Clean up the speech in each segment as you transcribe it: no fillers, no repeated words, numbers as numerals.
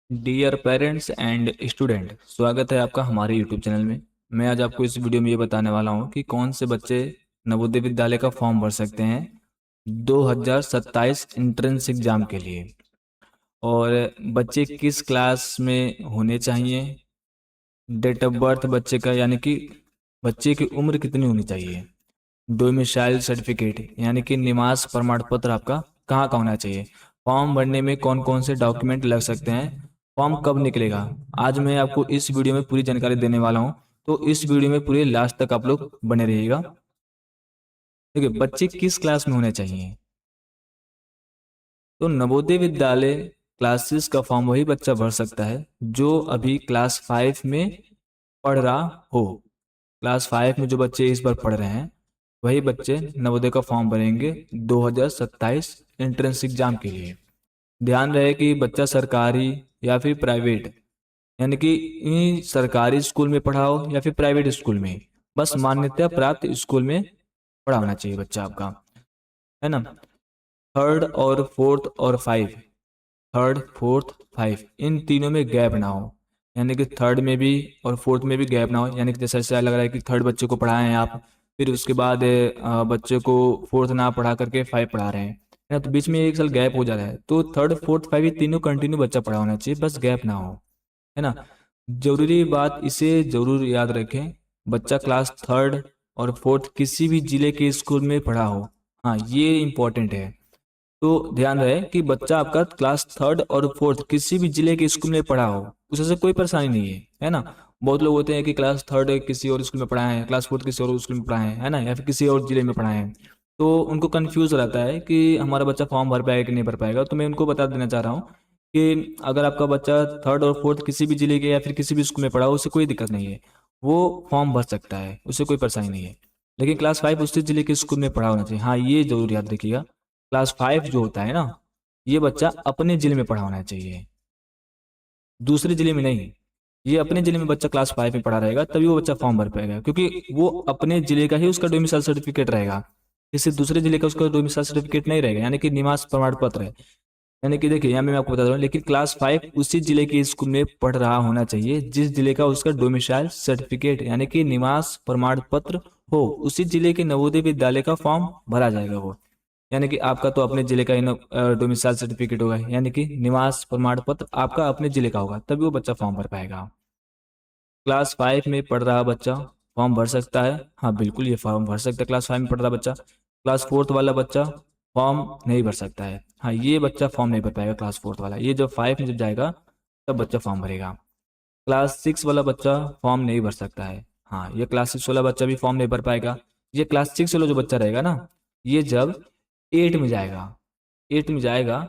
Dear parents and student, स्वागत है आपका हमारे यूट्यूब चैनल में। मैं आज आपको इस वीडियो में ये बताने वाला हूँ कि कौन से बच्चे नवोदय विद्यालय का फॉर्म भर सकते हैं 2027 एंट्रेंस एग्जाम के लिए, और बच्चे किस क्लास में होने चाहिए, डेट ऑफ बर्थ बच्चे का यानी कि बच्चे की उम्र कितनी होनी चाहिए, डोमिसाइल सर्टिफिकेट यानी कि निवास प्रमाण पत्र आपका कहाँ का होना चाहिए, फॉर्म भरने में कौन कौन से डॉक्यूमेंट लग सकते हैं, फॉर्म कब निकलेगा। आज मैं आपको इस वीडियो में पूरी जानकारी देने वाला हूँ, तो इस वीडियो में पूरे लास्ट तक आप लोग बने रहिएगा। देखिए, बच्चे किस क्लास में होने चाहिए। तो नवोदय विद्यालय क्लासेस का फॉर्म वही बच्चा भर सकता है जो अभी क्लास 5 में पढ़ रहा हो। क्लास 5 में जो बच्चे इस बार पढ़ रहे हैं वही बच्चे नवोदय का फॉर्म भरेंगे 2027 एंट्रेंस एग्जाम के लिए। ध्यान रहे कि बच्चा सरकारी या फिर प्राइवेट, यानी कि सरकारी स्कूल में पढ़ा हो या फिर प्राइवेट स्कूल में, बस मान्यता प्राप्त स्कूल में पढ़ा होना चाहिए बच्चा आपका, है ना। थर्ड और फोर्थ और फाइव, थर्ड फोर्थ फाइव इन तीनों में गैप ना हो, यानी कि थर्ड में भी और फोर्थ में भी गैप ना हो। यानी कि जैसे ऐसा लग रहा है कि थर्ड बच्चे को पढ़ाए हैं आप, फिर उसके बाद बच्चे को फोर्थ ना पढ़ा करके फाइव पढ़ा रहे हैं, है ना, तो बीच में एक साल गैप हो जा रहा है। तो थर्ड फोर्थ फाइव ये तीनों कंटिन्यू बच्चा पढ़ा होना चाहिए, बस गैप ना हो, है ना। जरूरी बात इसे जरूर याद रखें, बच्चा क्लास थर्ड और फोर्थ किसी भी जिले के स्कूल में पढ़ा हो, हाँ ये इंपॉर्टेंट है। तो ध्यान रहे कि बच्चा आपका क्लास थर्ड और फोर्थ किसी भी जिले के स्कूल में पढ़ा हो, उससे कोई परेशानी नहीं है ना। बहुत लोग होते हैं कि क्लास थर्ड किसी और स्कूल में पढ़ाए हैं, क्लास फोर्थ किसी और स्कूल में पढ़ाए हैं, है ना, या फिर किसी और जिले में पढ़ाए हैं, तो उनको कंफ्यूज रहता है कि हमारा बच्चा फॉर्म भर पाएगा कि नहीं भर पाएगा। तो मैं उनको बता देना चाह रहा हूँ कि अगर आपका बच्चा थर्ड और फोर्थ किसी भी जिले के या फिर किसी भी स्कूल में पढ़ा हो, उससे कोई दिक्कत नहीं है, वो फॉर्म भर सकता है, उससे कोई परेशानी नहीं है। लेकिन क्लास 5 उसी जिले के स्कूल में पढ़ा होना चाहिए, हाँ ये जरूर याद रखिएगा। क्लास 5 जो होता है ना, ये बच्चा अपने जिले में पढ़ा होना चाहिए, दूसरे जिले में नहीं। ये अपने जिले में बच्चा क्लास 5 में पढ़ा रहेगा तभी वो बच्चा फॉर्म भर पाएगा, क्योंकि वो अपने जिले का ही उसका डोमिसाइल सर्टिफिकेट रहेगा, किसी दूसरे जिले का उसका डोमिसाइल सर्टिफिकेट नहीं रहेगा, यानी कि निवास प्रमाण पत्र है। यानी कि देखिए, यहाँ मैं आपको बता रहा हूँ, लेकिन क्लास 5 उसी जिले के स्कूल में पढ़ रहा होना चाहिए जिस जिले का उसका डोमिसाइल सर्टिफिकेट यानी कि निवास प्रमाण पत्र हो, उसी जिले के नवोदय विद्यालय का फॉर्म भरा जाएगा वो। यानी कि आपका तो अपने जिले का ही डोमिसाइल सर्टिफिकेट होगा, यानी कि निवास प्रमाण पत्र आपका अपने जिले का होगा, तभी वो बच्चा फॉर्म भर पाएगा। क्लास 5 में पढ़ रहा बच्चा फॉर्म भर सकता है, हाँ बिल्कुल ये फॉर्म भर सकता है क्लास 5 में पढ़ रहा बच्चा। क्लास फोर्थ वाला बच्चा फॉर्म नहीं भर सकता है, हाँ ये बच्चा फॉर्म नहीं भर पाएगा क्लास फोर्थ वाला, ये जब 5 में जब जाएगा तब बच्चा फॉर्म भरेगा। क्लास 6 वाला बच्चा फॉर्म नहीं भर सकता है, हाँ ये क्लास 6 वाला बच्चा भी फॉर्म नहीं भर पाएगा। ये क्लास 6 वाला जो बच्चा रहेगा ना, ये जब 8 में जाएगा, 8 में जाएगा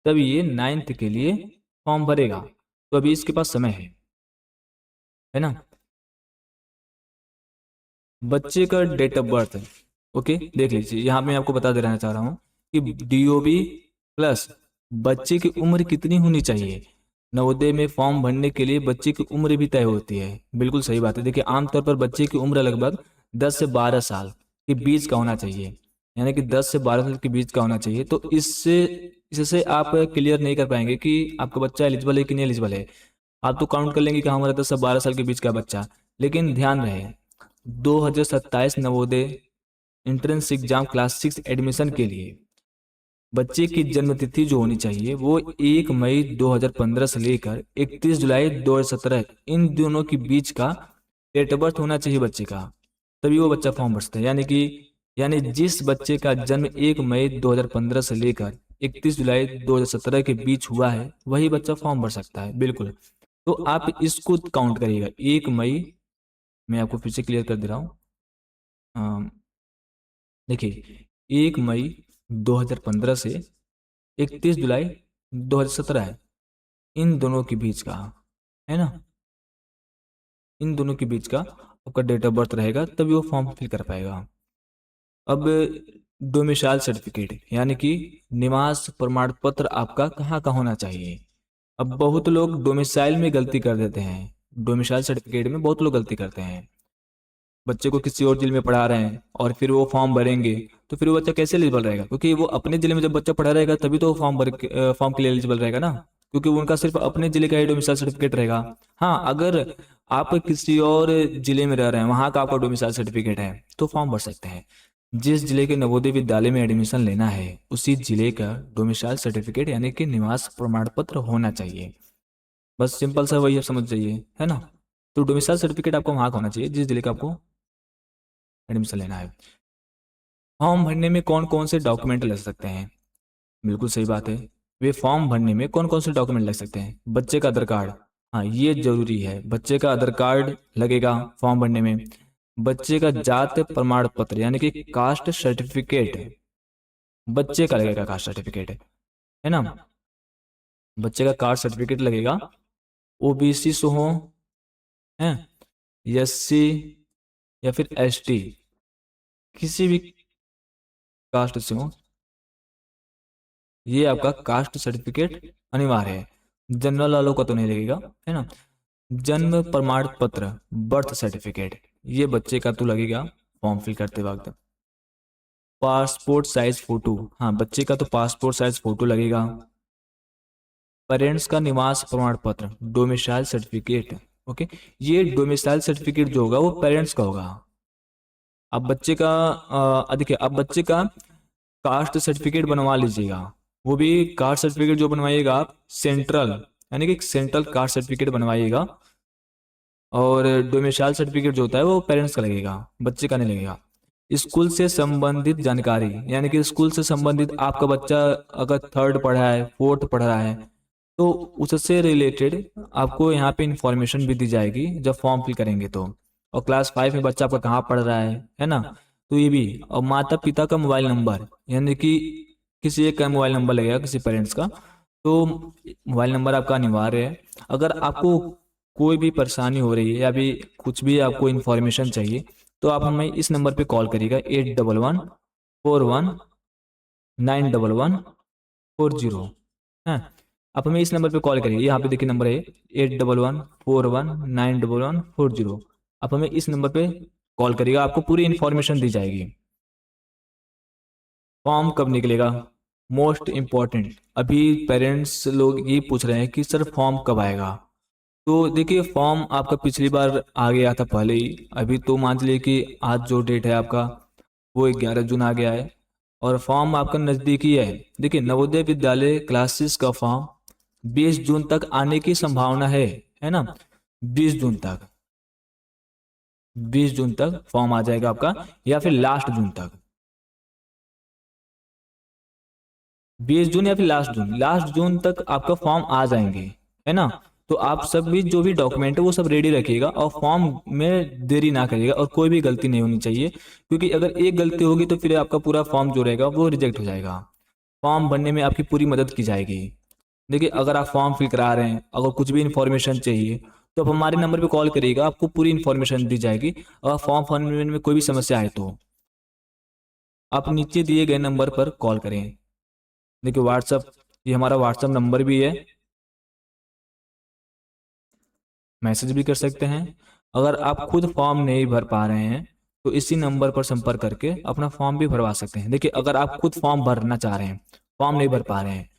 तब ये 9th के लिए फॉर्म भरेगा, तो अभी इसके पास समय है ना। बच्चे का डेट ऑफ बर्थ, ओके देख लीजिए, यहाँ पे मैं आपको बता देना चाह रहा हूँ कि डीओबी प्लस बच्चे की उम्र कितनी होनी चाहिए। नवोदय में फॉर्म भरने के लिए बच्चे की उम्र भी तय होती है, बिल्कुल सही बात है। देखिए, आमतौर पर बच्चे की उम्र लगभग 10 से 12 साल के बीच का होना चाहिए, यानी कि 10 से 12 साल के बीच का होना चाहिए। तो इससे आप क्लियर नहीं कर पाएंगे कि आपका बच्चा एलिजिबल है कि नहीं एलिजिबल है। आप तो काउंट कर लेंगे कि हमारा 10 से 12 साल के बीच का बच्चा, लेकिन ध्यान रहे 2027 Navodaya entrance exam class 6 admission के लिए बच्चे की जन्म तिथि जो होनी चाहिए वो 1 मई 2015 से लेकर 31 जुलाई 2017 इन दोनों के बीच का डेट ऑफ बर्थ होना चाहिए बच्चे का, तभी वो बच्चा फॉर्म भर सकता है। यानी जिस बच्चे का जन्म 1 मई 2015 से लेकर 31 जुलाई 2017 के बीच हुआ है वही बच्चा फॉर्म भर सकता है, बिल्कुल। तो आप इसको काउंट करिएगा, 1 मई, मैं आपको फिर से क्लियर कर दे रहा हूँ। देखिए, 1 मई 2015 से 31 जुलाई 2017 है, इन दोनों के बीच का, है ना, इन दोनों के बीच का आपका डेट ऑफ बर्थ रहेगा तभी वो फॉर्म फिल कर पाएगा। अब डोमिसाइल सर्टिफिकेट यानी कि निवास प्रमाण पत्र आपका कहाँ का होना चाहिए। अब बहुत लोग डोमिसाइल में गलती कर देते हैं, डोमिसाइल सर्टिफिकेट में बहुत लोग गलती करते हैं। बच्चे को किसी और जिले में पढ़ा रहे हैं और फिर वो फॉर्म भरेंगे, तो फिर वो बच्चा कैसे एलिजिबल रहेगा, क्योंकि वो अपने जिले में जब बच्चा पढ़ा रहेगा तभी तो फॉर्म के लिए एलिजिबल रहेगा ना। क्योंकि उनका सिर्फ अपने जिले का ही डोमिसाइल सर्टिफिकेट रहेगा। हाँ, अगर आप किसी और जिले में रह रहे हैं, वहाँ का आपका डोमिसाइल सर्टिफिकेट है, तो फॉर्म भर सकते हैं। जिस जिले के नवोदय विद्यालय में एडमिशन लेना है उसी जिले का डोमिसाइल सर्टिफिकेट यानी कि निवास प्रमाण पत्र होना चाहिए। बस सिंपल सा वही आप समझ जाइए, है ना। तो डोमिसाइल सर्टिफिकेट आपको वहाँ का होना चाहिए जिस जिले का आपको एडमिशन लेना है। फॉर्म भरने में कौन कौन से डॉक्यूमेंट लग सकते हैं? बिल्कुल सही बात है। वे फॉर्म भरने में कौन कौन से डॉक्यूमेंट लग सकते हैं? बच्चे का आधार कार्ड, हाँ ये जरूरी है, बच्चे का आधार कार्ड लगेगा फॉर्म भरने में। बच्चे का जाति प्रमाण पत्र यानी कि कास्ट सर्टिफिकेट, बच्चे का लगेगा कास्ट सर्टिफिकेट, है ना। बच्चे का कास्ट सर्टिफिकेट लगेगा। ओबीसी से हो, है, एससी या फिर एसटी, किसी भी कास्ट से हो, ये आपका कास्ट सर्टिफिकेट अनिवार्य है। जनरल वालों का तो नहीं लगेगा, है ना। जन्म प्रमाण पत्र, बर्थ सर्टिफिकेट, ये बच्चे का तो लगेगा फॉर्म फिल करते वक्त। पासपोर्ट साइज फोटो, हाँ बच्चे का तो पासपोर्ट साइज फोटो लगेगा। पेरेंट्स का निवास प्रमाण पत्र, डोमिसाइल सर्टिफिकेट, ओके। ये डोमिसाइल सर्टिफिकेट जो होगा वो पेरेंट्स का होगा। अब बच्चे का देखिए, अब बच्चे का कास्ट सर्टिफिकेट बनवा लीजिएगा। वो भी कास्ट सर्टिफिकेट जो बनवाइएगा आप सेंट्रल, यानी कि सेंट्रल कास्ट सर्टिफिकेट बनवाइएगा। और डोमिसाइल सर्टिफिकेट जो होता है वो पेरेंट्स का लगेगा, बच्चे का नहीं लगेगा। स्कूल से संबंधित जानकारी, यानी कि स्कूल से संबंधित आपका बच्चा अगर थर्ड पढ़ रहा है, फोर्थ पढ़ रहा है, तो उससे रिलेटेड आपको यहाँ पे इंफॉर्मेशन भी दी जाएगी जब फॉर्म फिल करेंगे तो। और क्लास 5 में बच्चा आपका कहाँ पढ़ रहा है ना, तो ये भी। और माता पिता का मोबाइल नंबर, यानी कि किसी एक का मोबाइल नंबर लगेगा किसी पेरेंट्स का, तो मोबाइल नंबर आपका अनिवार्य है। अगर आपको कोई भी परेशानी हो रही है या भी कुछ भी आपको इन्फॉर्मेशन चाहिए, तो आप हमें इस नंबर पे कॉल करिएगा 8114191140, है। आप हमें इस नंबर पे कॉल करिए, यहाँ पे देखिए नंबर है 8114191140। आप हमें इस नंबर पे कॉल करिएगा, आपको पूरी इन्फॉर्मेशन दी जाएगी। फॉर्म कब निकलेगा? मोस्ट इम्पॉर्टेंट, अभी पेरेंट्स लोग ये पूछ रहे हैं कि सर फॉर्म कब आएगा। तो देखिए, फॉर्म आपका पिछली बार आ गया था पहले ही। अभी तो मान लीजिए कि आज जो डेट है आपका वो 11 जून आ गया है, और फॉर्म आपका नज़दीकी है। देखिए, नवोदय विद्यालय क्लासेस का फॉर्म 20 जून तक आने की संभावना है ना। 20 जून तक, 20 जून तक फॉर्म आ जाएगा आपका, या फिर लास्ट जून तक। 20 जून या फिर लास्ट जून तक आपका फॉर्म आ जाएंगे, है ना। तो आप सब भी जो भी डॉक्यूमेंट है वो सब रेडी रखिएगा, और फॉर्म में देरी ना करिएगा, और कोई भी गलती नहीं होनी चाहिए, क्योंकि अगर एक गलती होगी तो फिर आपका पूरा फॉर्म जो रहेगा वो रिजेक्ट हो जाएगा। फॉर्म भरने में आपकी पूरी मदद की जाएगी। देखिए, अगर आप फॉर्म फिल करा रहे हैं, अगर कुछ भी इन्फॉर्मेशन चाहिए, तो आप हमारे नंबर पे कॉल करिएगा, आपको पूरी इन्फॉर्मेशन दी जाएगी। और फॉर्म भरने में कोई भी समस्या आए तो आप नीचे दिए गए नंबर पर कॉल करें। देखिए व्हाट्सअप, ये हमारा व्हाट्सअप नंबर भी है, मैसेज भी कर सकते हैं। अगर आप खुद फॉर्म नहीं भर पा रहे हैं तो इसी नंबर पर संपर्क करके अपना फॉर्म भी भरवा सकते हैं। देखिए, अगर आप खुद फॉर्म भरना चाह रहे हैं, फॉर्म नहीं भर पा रहे हैं,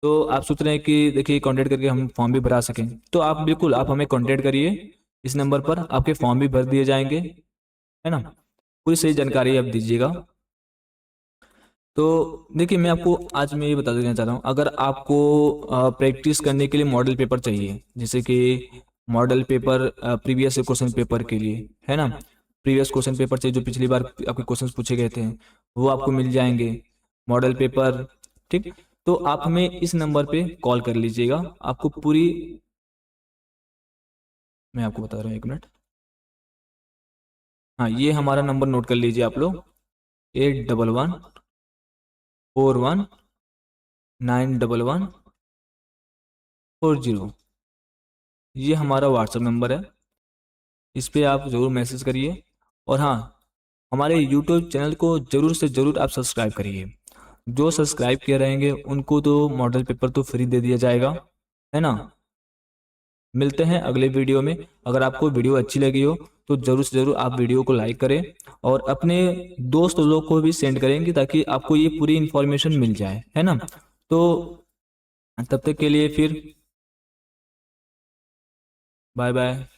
तो आप सोच रहे हैं कि देखिए कांटेक्ट करके हम फॉर्म भी भरा सकें, तो आप बिल्कुल आप हमें कांटेक्ट करिए, इस नंबर पर आपके फॉर्म भी भर दिए जाएंगे, है ना। पूरी सही जानकारी आप दीजिएगा। तो देखिए, मैं आपको आज मैं ये बता देना चाह रहा हूँ, अगर आपको प्रैक्टिस करने के लिए मॉडल पेपर चाहिए, जैसे कि model paper previous question paper के लिए, है ना, प्रीवियस क्वेश्चन पेपर चाहिए जो पिछली बार आपके क्वेश्चंस पूछे गए थे, वो आपको मिल जाएंगे मॉडल पेपर, ठीक। तो आप हमें इस नंबर पे कॉल कर लीजिएगा, आपको पूरी, मैं आपको बता रहा हूँ, 1 मिनट। हाँ, ये हमारा नंबर नोट कर लीजिए आप लोग, 8114191140। ये हमारा व्हाट्सएप नंबर है, इस पे आप ज़रूर मैसेज करिए। और हाँ, हमारे यूट्यूब चैनल को ज़रूर से ज़रूर आप सब्सक्राइब करिए। जो सब्सक्राइब किए रहेंगे उनको तो मॉडल पेपर तो फ्री दे दिया जाएगा, है ना। मिलते हैं अगले वीडियो में। अगर आपको वीडियो अच्छी लगी हो तो ज़रूर से ज़रूर आप वीडियो को लाइक करें, और अपने दोस्त लोग को भी सेंड करेंगे, ताकि आपको ये पूरी इन्फॉर्मेशन मिल जाए, है ना। तो तब तक के लिए फिर बाय बाय।